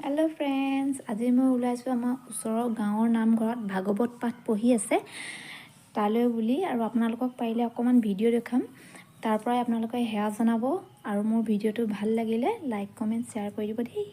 Hello' friends, আজি মই ওলাইছোঁ আমাৰ ওচৰৰ গাঁৱৰ নামঘৰত ভাগৱত পাঠ পঢ়ি আছে তালৈ বুলি। আৰু আপোনালোকক পাৰিলে অকণমান ভিডিঅ' দেখাম, তাৰ পৰাই আপোনালোকে সেয়া জনাব। আৰু মোৰ ভিডিঅ'টো ভাল লাগিলে লাইক কমেণ্ট শ্বেয়াৰ কৰি দিব দেই।